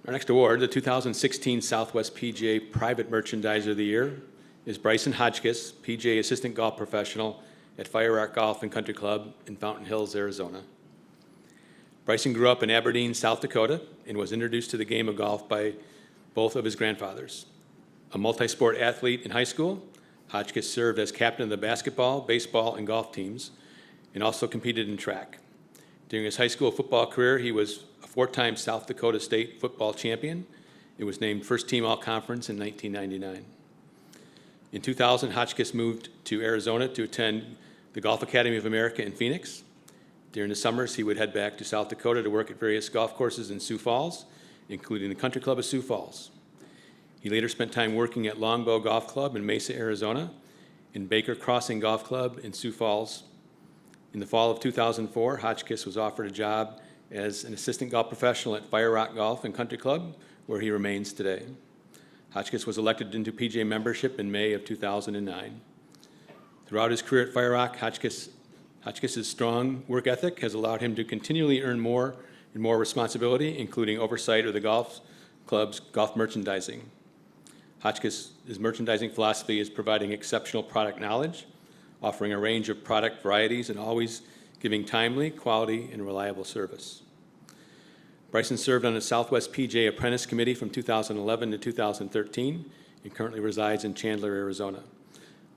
Our next award, the 2016 Southwest PGA Private Merchandiser of the Year, is Bryson Hotchkiss, PGA Assistant Golf Professional at Fire Rock Golf and Country Club in Fountain Hills, Arizona. Bryson grew up in Aberdeen, South Dakota, and was introduced to the game of golf by both of his grandfathers. A multi-sport athlete in high school, Hotchkiss served as captain of the basketball, baseball, and golf teams, and also competed in track. During his high school football career, he was a four-time South Dakota State football champion and was named first-team All-Conference in 1999. In 2000, Hotchkiss moved to Arizona to attend the Golf Academy of America in Phoenix. During the summers, he would head back to South Dakota to work at various golf courses in Sioux Falls, including the Country Club of Sioux Falls. He later spent time working at Longbow Golf Club in Mesa, Arizona, and Baker Crossing Golf Club in Sioux Falls. In the fall of 2004, Hotchkiss was offered a job as an assistant golf professional at Fire Rock Golf and Country Club, where he remains today. Hotchkiss was elected into PGA membership in May of 2009. Throughout his career at Fire Rock, Hotchkiss's strong work ethic has allowed him to continually earn more and more responsibility, including oversight of the golf club's golf merchandising. Hotchkiss's merchandising philosophy is providing exceptional product knowledge, offering a range of product varieties, and always giving timely, quality, and reliable service. Bryson served on the Southwest PGA Apprentice Committee from 2011 to 2013 and currently resides in Chandler, Arizona.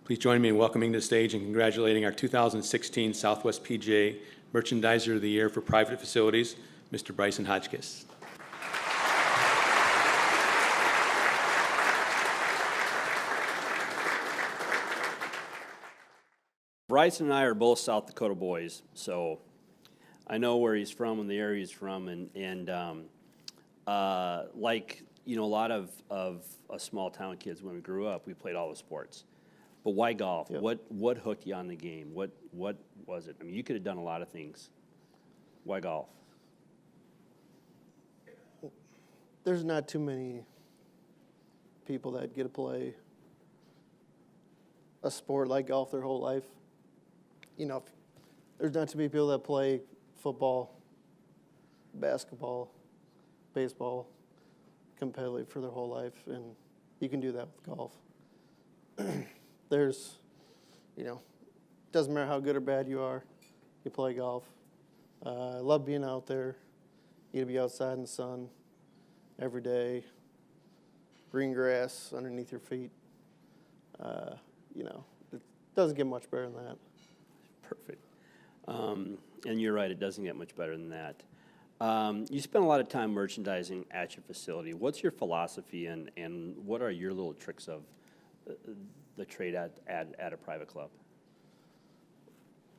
Please join me in welcoming to the stage and congratulating our 2016 Southwest PGA Merchandiser of the Year for Private Facilities, Mr. Bryson Hotchkiss. Bryson and I are both South Dakota boys, so I know where he's from and the area he's from, and like a lot of small town kids when we grew up, we played all the sports. But why golf? Yep. What hooked you on the game? What was it? I mean, you could have done a lot of things. Why golf? There's not too many people that get to play a sport like golf their whole life. There's not too many people that play football, basketball, baseball competitively for their whole life, and you can do that with golf. Doesn't matter how good or bad you are, you play golf. I love being out there. You get to be outside in the sun every day, green grass underneath your feet. It doesn't get much better than that. Perfect. And you're right, it doesn't get much better than that. You spend a lot of time merchandising at your facility. What's your philosophy and what are your little tricks of the trade at a private club?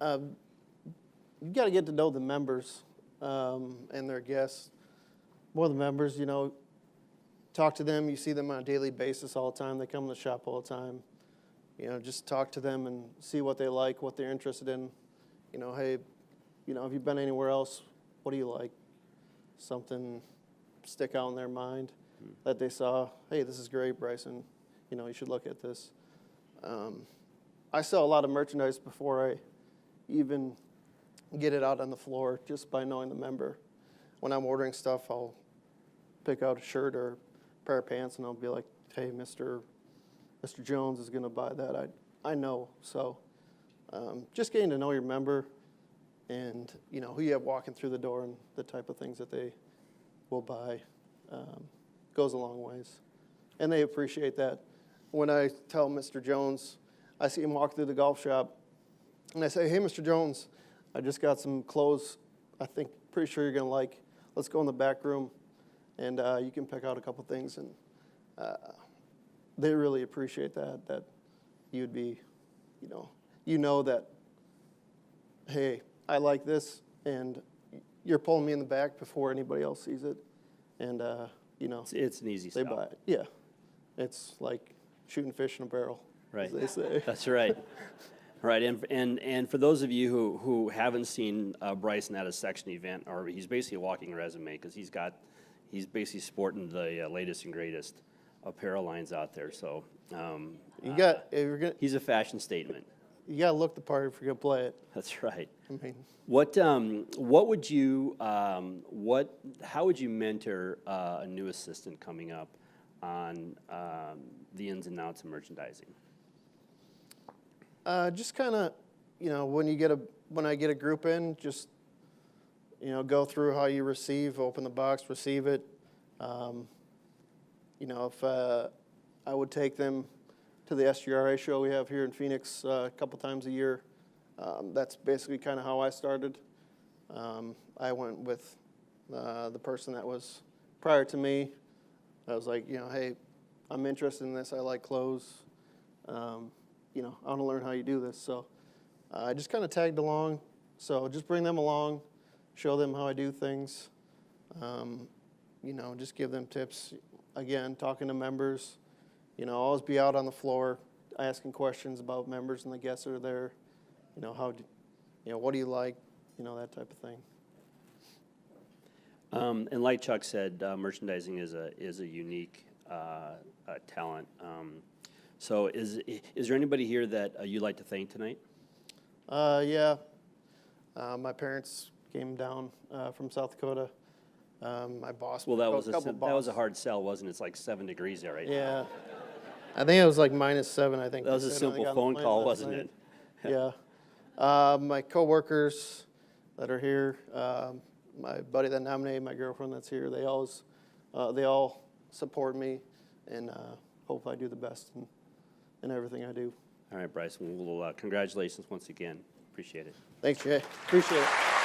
You got to get to know the members and their guests. More the members, talk to them. You see them on a daily basis all the time. They come in the shop all the time. Just talk to them and see what they like, what they're interested in. Hey, have you been anywhere else? What do you like? Something stick out in their mind that they saw. Hey, this is great, Bryson. You should look at this. I sell a lot of merchandise before I even get it out on the floor, just by knowing the member. When I'm ordering stuff, I'll pick out a shirt or a pair of pants, and I'll be like, hey, Mr. Jones is going to buy that. I know. So just getting to know your member and, who you have walking through the door and the type of things that they will buy goes a long ways. And they appreciate that. When I tell Mr. Jones, I see him walk through the golf shop, and I say, hey, Mr. Jones, I just got some clothes pretty sure you're going to like. Let's go in the back room, and you can pick out a couple things. And they really appreciate that you'd be, that, hey, I like this, and you're pulling me in the back before anybody else sees it. And, It's an easy they sell. buy it. Yeah. It's like shooting fish in a barrel, Right. as they say. That's right. Right, and for those of you who haven't seen Bryson at a section event, or he's basically a walking resume because he's basically sporting the latest and greatest apparel lines out there. So If you're gonna, he's a fashion statement. you gotta look the part if you're gonna play it. That's right. I mean, What would you, how would you mentor a new assistant coming up on the ins and outs of merchandising? just kind of, you know, when I get a group in, just, you know, go through how you receive, open the box, receive it. You know, if I would take them to the SGRA show we have here in Phoenix a couple times a year. That's basically kind of how I started. I went with the person that was prior to me. I was like, you know, hey, I'm interested in this. I like clothes. You know, I want to learn how you do this. So I just kind of tagged along. So just bring them along, show them how I do things. You know, just give them tips. Again, talking to members. You know, always be out on the floor, asking questions about members and the guests that are there. You know, what do you like? You know, that type of thing. And like Chuck said, merchandising is a unique talent. So is there anybody here that you'd like to thank tonight? Yeah. My parents came down from South Dakota. My boss. Well, that a was a hard sell, wasn't it? It's like 7 degrees there right now. Yeah. I think it was like -7. I think That was they a said when I simple got on the phone plane call, last wasn't night. it? Yeah. My coworkers that are here, my buddy that nominated, my girlfriend that's here, they all support me and hope I do the best in everything I do. All right, Bryson. Well, congratulations once again. Appreciate it. Thanks, Jay. Appreciate it.